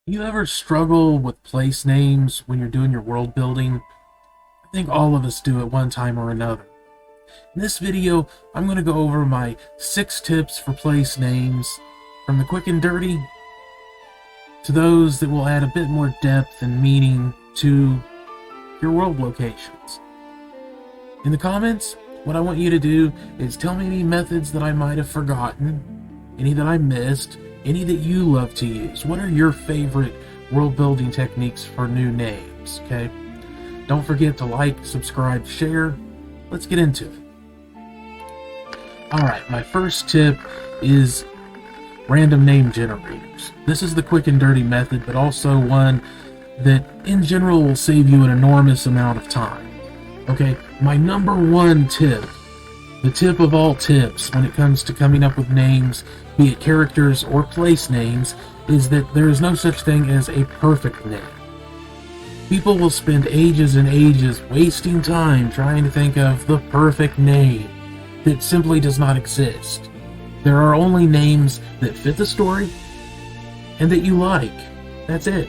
You ever struggle with place names when you're doing your world building? I think all of us do at one time or another. In this video, I'm going to go over my 6 tips for place names, from the quick and dirty to those that will add a bit more depth and meaning to your world locations. In the comments, what I want you to do is tell me any methods that I might have forgotten, any that I missed, any that you love to use. What are your favorite world building techniques for new names, okay? Don't forget to like, subscribe, share. Let's get into it. Alright, my first tip is random name generators. This is the quick and dirty method, but also one that in general will save you an enormous amount of time. Okay, my number one tip, the tip of all tips when it comes to coming up with names, be it characters or place names, is that there is no such thing as a perfect name. People will spend ages and ages wasting time trying to think of the perfect name that simply does not exist. There are only names that fit the story and that you like. That's it.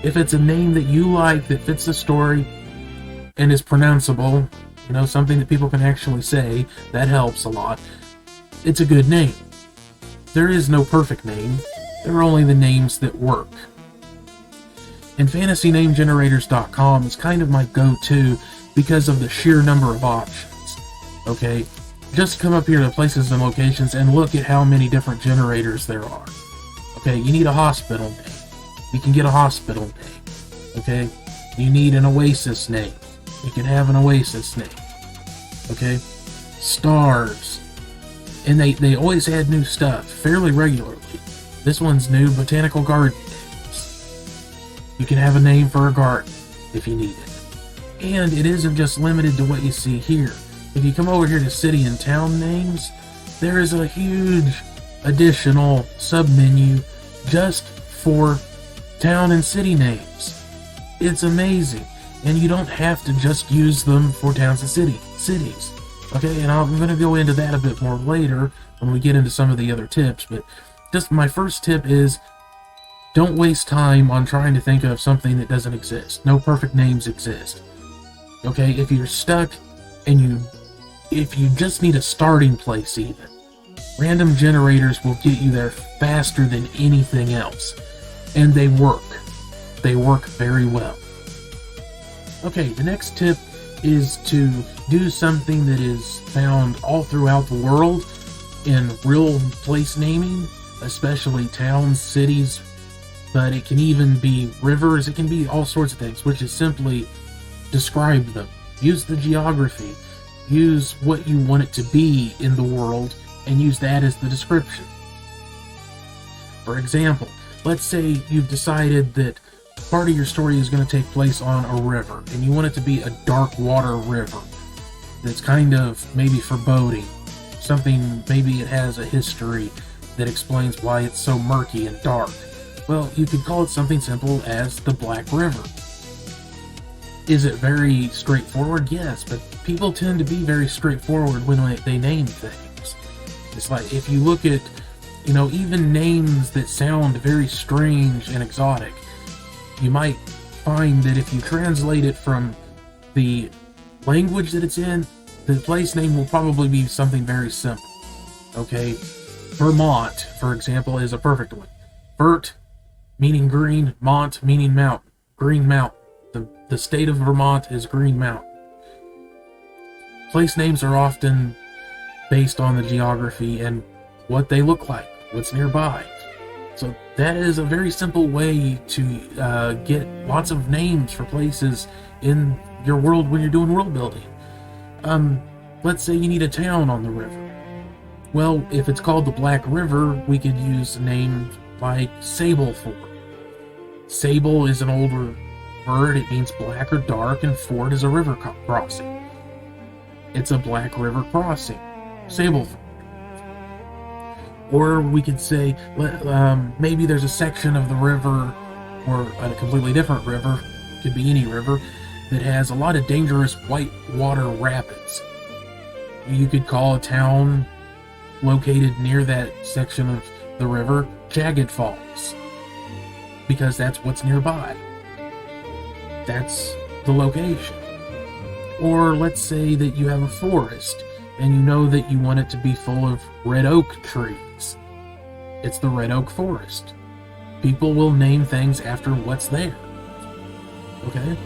If it's a name that you like that fits the story and is pronounceable, something that people can actually say, that helps a lot. It's a good name. There is no perfect name. There are only the names that work. And FantasyNameGenerators.com is kind of my go-to because of the sheer number of options. Okay, just come up here to places and locations and look at how many different generators there are. Okay, you need a hospital name. You can get a hospital name. Okay, you need an oasis name. You can have an oasis name. Okay, stars. And they always add new stuff fairly regularly. This one's new, botanical garden names. You can have a name for a garden if you need it. And it isn't just limited to what you see here. If you come over here to city and town names, there is a huge additional submenu just for town and city names. It's amazing. And you don't have to just use them for towns and cities. Okay, and I'm going to go into that a bit more later when we get into some of the other tips, but just my first tip is don't waste time on trying to think of something that doesn't exist. No perfect names exist. Okay, if you're stuck and if you just need a starting place even, random generators will get you there faster than anything else. And they work. They work very well. Okay, the next tip is to do something that is found all throughout the world in real place naming, especially towns, cities, but it can even be rivers, it can be all sorts of things, which is simply describe them. Use the geography, use what you want it to be in the world, and use that as the description. For example, let's say you've decided that part of your story is going to take place on a river, and you want it to be a dark water river that's kind of maybe foreboding. Something, maybe it has a history that explains why it's so murky and dark. Well, you could call it something simple as the Black River. Is it very straightforward? Yes, but people tend to be very straightforward when they name things. It's like, if you look at, even names that sound very strange and exotic, you might find that if you translate it from the language that it's in, the place name will probably be something very simple. Okay, Vermont, for example, is a perfect one. Vert, meaning green, Mont, meaning mountain. Green Mountain. The state of Vermont is Green Mountain. Place names are often based on the geography and what they look like, what's nearby. So that is a very simple way to get lots of names for places in your world when you're doing world building. Let's say you need a town on the river. Well, if it's called the Black River, we could use a name like Sableford. Sable is an older word, it means black or dark, and ford is a river crossing. It's a Black River crossing, Sableford. Or we could say, maybe there's a section of the river, or a completely different river, could be any river, that has a lot of dangerous white water rapids. You could call a town located near that section of the river Jagged Falls. because that's what's nearby. That's the location. Or let's say that you have a forest and you know that you want it to be full of red oak trees. It's the red oak forest. People will name things after what's there. Okay?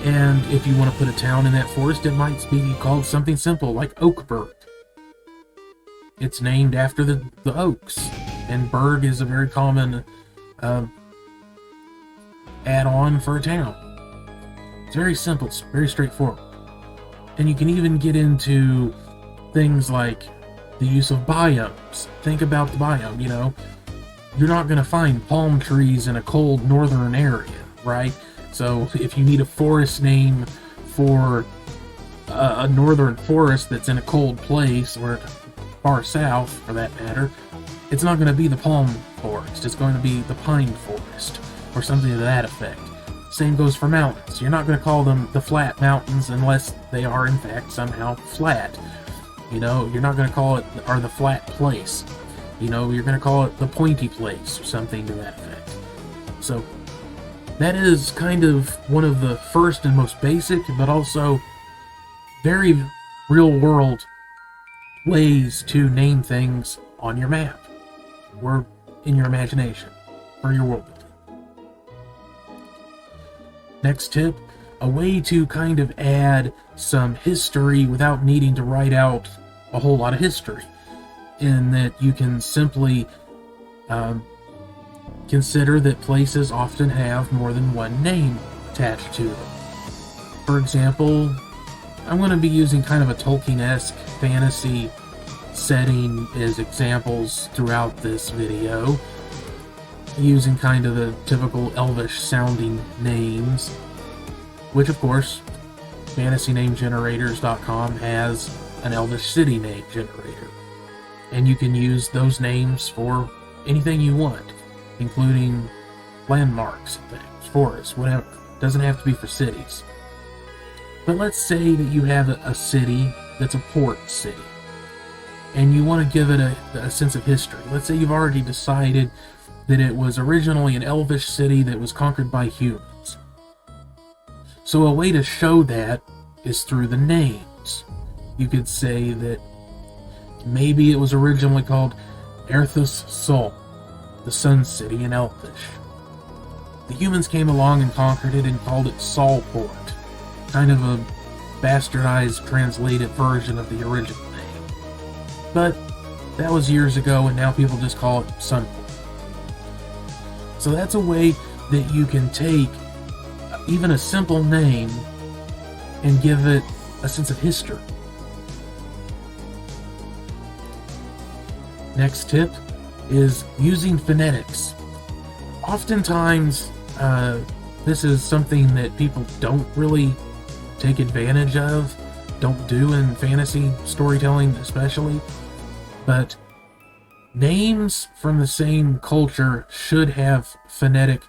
And if you want to put a town in that forest, it might be called something simple like Oakburg. It's named after the oaks. And Berg is a very common add-on for a town. It's very simple, it's very straightforward. And you can even get into things like the use of biomes. Think about the biome, you know. You're not going to find palm trees in a cold northern area, right? So if you need a forest name for a northern forest that's in a cold place, or far south for that matter, it's not going to be the palm forest. It's going to be the pine forest, or something to that effect. Same goes for mountains. You're not going to call them the flat mountains unless they are in fact somehow flat. You know, you're not going to call it or the flat place. You know, you're going to call it the pointy place or something to that effect. So that is kind of one of the first and most basic, but also very real world ways to name things on your map or in your imagination for your world building. Next tip, a way to kind of add some history without needing to write out a whole lot of history, in that you can simply consider that places often have more than one name attached to them. For example, I'm going to be using kind of a Tolkien-esque fantasy setting as examples throughout this video, using kind of the typical elvish sounding names, which of course FantasyNameGenerators.com has an elvish city name generator, and you can use those names for anything you want, including landmarks and things, forests, whatever. Doesn't have to be for cities. But let's say that you have a city that's a port city, and you want to give it a sense of history. Let's say you've already decided that it was originally an elvish city that was conquered by humans. So a way to show that is through the names. You could say that maybe it was originally called Erthus Sol, the Sun City in Elvish. The humans came along and conquered it and called it Solport, kind of a bastardized, translated version of the original name. But that was years ago, and now people just call it Sunport. So that's a way that you can take even a simple name and give it a sense of history. Next tip is using phonetics. Oftentimes, this is something that people don't really take advantage of, don't do in fantasy storytelling especially, but names from the same culture should have phonetic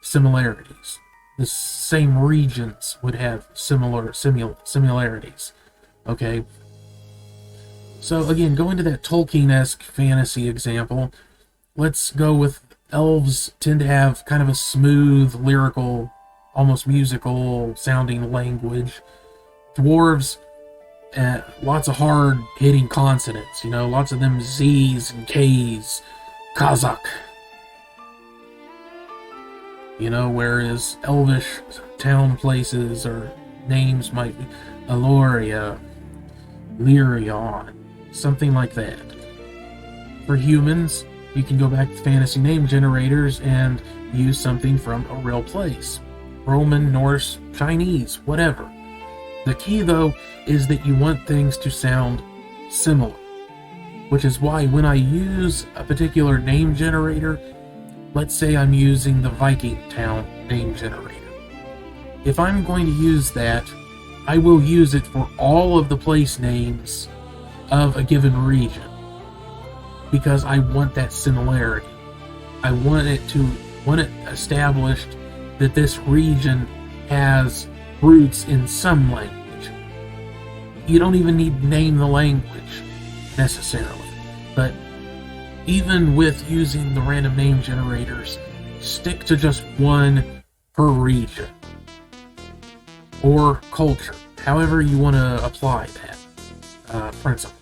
similarities. The same regions would have similarities. Okay? So again, going to that Tolkien-esque fantasy example, let's go with elves tend to have kind of a smooth, lyrical, almost musical sounding language. Dwarves, lots of hard hitting consonants, you know, lots of them Z's and K's, Kazakh. You know, whereas elvish town places or names might be Eloria, Lyrion, something like that. For humans, you can go back to fantasy name generators and use something from a real place. Roman, Norse, Chinese, whatever. The key, though, is that you want things to sound similar, which is why when I use a particular name generator, let's say I'm using the Viking town name generator. If I'm going to use that, I will use it for all of the place names of a given region, because I want that similarity. I want it established that this region has roots in some language. You don't even need to name the language necessarily, but even with using the random name generators, stick to just one per region or culture, however you want to apply that principle.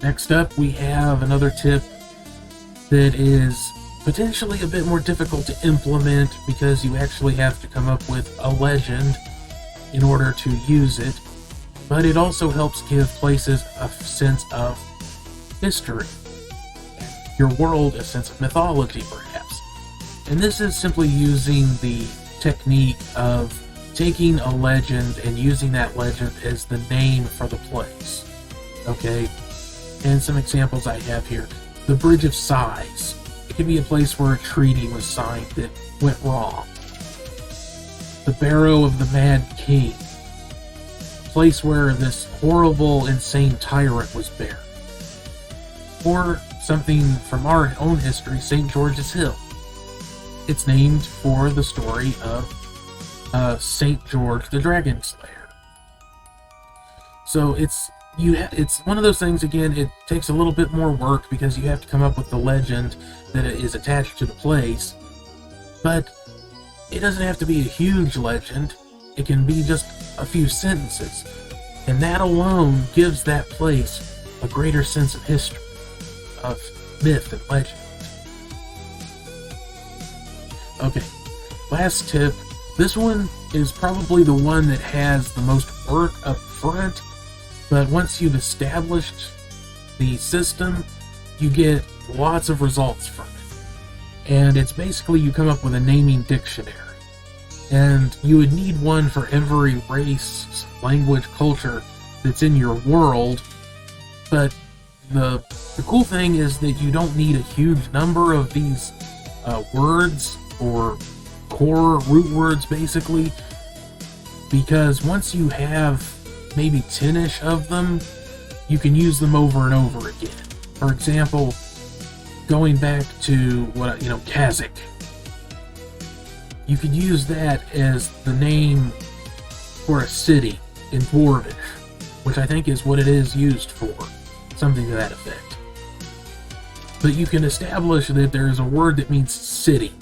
Next up, we have another tip that is potentially a bit more difficult to implement because you actually have to come up with a legend in order to use it, but it also helps give places a sense of history, your world a sense of mythology perhaps. And this is simply using the technique of taking a legend and using that legend as the name for the place. Okay? And some examples I have here. The Bridge of Sighs. It could be a place where a treaty was signed that went wrong. The Barrow of the Mad King. A place where this horrible, insane tyrant was buried. Or something from our own history, St. George's Hill. It's named for the story of St. George the Dragon Slayer. So it's one of those things, again, it takes a little bit more work because you have to come up with the legend that is attached to the place, but it doesn't have to be a huge legend. It can be just a few sentences, and that alone gives that place a greater sense of history, of myth and legend. Okay, last tip. This one is probably the one that has the most work up front, but once you've established the system, you get lots of results from it. And it's basically you come up with a naming dictionary. And you would need one for every race, language, culture that's in your world. But the cool thing is that you don't need a huge number of these words or core root words, basically. Because once you have maybe 10-ish of them, you can use them over and over again. For example, going back to Kazakh. You could use that as the name for a city in Dwarvish, which I think is what it is used for, something to that effect. But you can establish that there is a word that means city,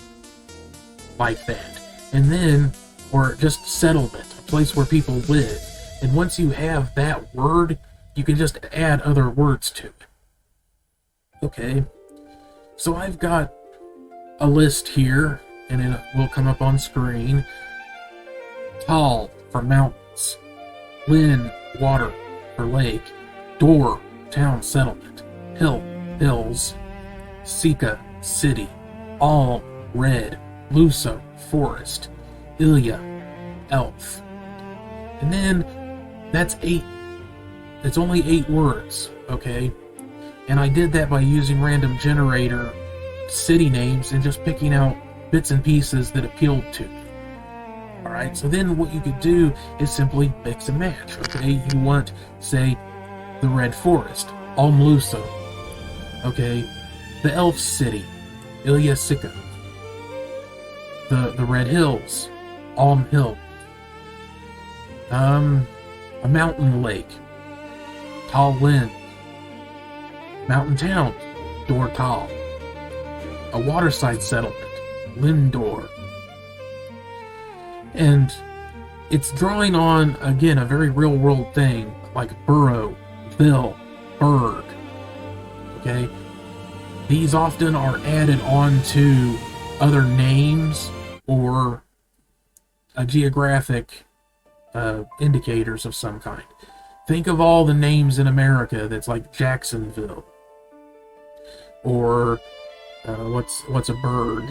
like that, and then, or just settlement, a place where people live. And once you have that word, you can just add other words to it. Okay, so I've got a list here, and it will come up on screen. Tal for mountains, Lin, water for lake, Dor, town settlement, Hill, hills, Sika, city, Alm, red, Luso, forest, Ilya, elf. And then that's 8. It's only 8 words, okay? And I did that by using random generator city names and just picking out bits and pieces that appealed to me. Alright, so then what you could do is simply mix and match, okay? You want, say, the Red Forest, Alm Luso, okay? The Elf City, Ilya Sika. The Red Hills, Alm Hill. A mountain lake, Tal Lin. Mountain town, Dor Tal. A waterside settlement, Lindor. And it's drawing on, again, a very real-world thing, like burrow, bill, berg. Okay? These often are added on to other names or a geographic indicators of some kind. Think of all the names in America that's like Jacksonville, or what's a berg?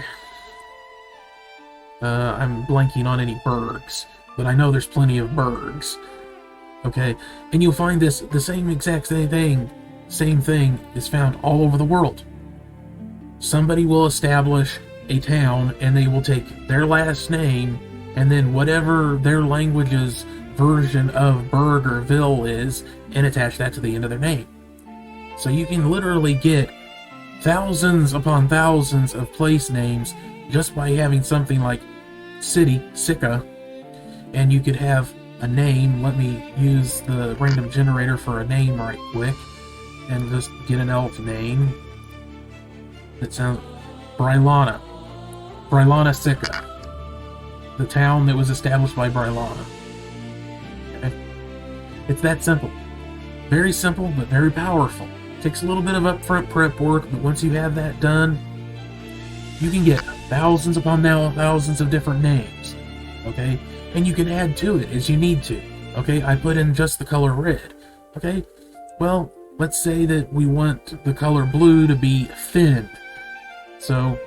I'm blanking on any bergs, but I know there's plenty of bergs. Okay, and you'll find the same exact thing is found all over the world. Somebody will establish a town, and they will take their last name, and then whatever their language's version of berg or ville is, and attach that to the end of their name. So you can literally get thousands upon thousands of place names just by having something like city, Sika, and you could have a name. Let me use the random generator for a name right quick, and just get an elf name. It sounds Brylana. Brylana Sika. The town that was established by Brylana. Okay? It's that simple. Very simple, but very powerful. Takes a little bit of upfront prep work, but once you have that done, you can get thousands upon thousands of different names. Okay? And you can add to it as you need to. Okay? I put in just the color red. Okay? Well, let's say that we want the color blue to be Finn. So,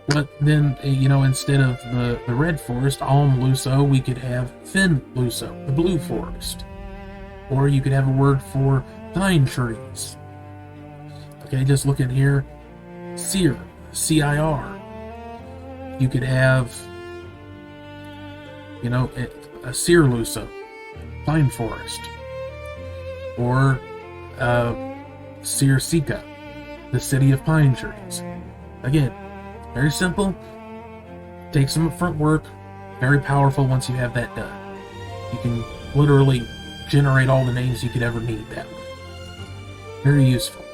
what then, instead of the red forest, Alm Luso, we could have Finn Luso, the blue forest. Or you could have a word for pine trees. Okay, just look at here. Cir, C-I-R. You could have, a Cir Luso, pine forest. Or Cir Sika, the city of pine trees. Again, very simple. Takes some upfront work. Very powerful once you have that done. You can literally generate all the names you could ever need that way. Very useful.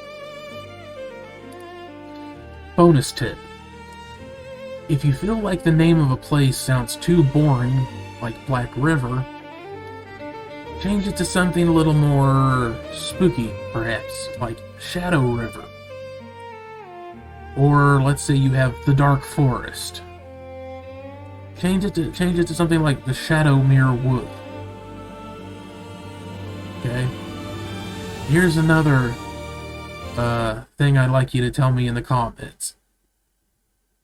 Bonus tip. If you feel like the name of a place sounds too boring, like Black River, change it to something a little more spooky, perhaps, like Shadow River. Or let's say you have the Dark Forest. Change it to something like the Shadowmere Wood. Okay. Here's another thing I'd like you to tell me in the comments.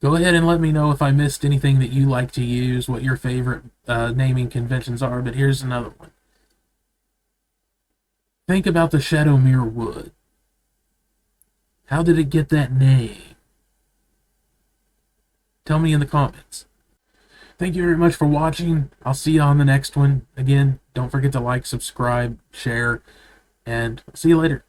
Go ahead and let me know if I missed anything that you like to use, what your favorite naming conventions are, but here's another one. Think about the Shadowmere Wood. How did it get that name? Tell me in the comments. Thank you very much for watching. I'll see you on the next one. Again, don't forget to like, subscribe, share, and see you later.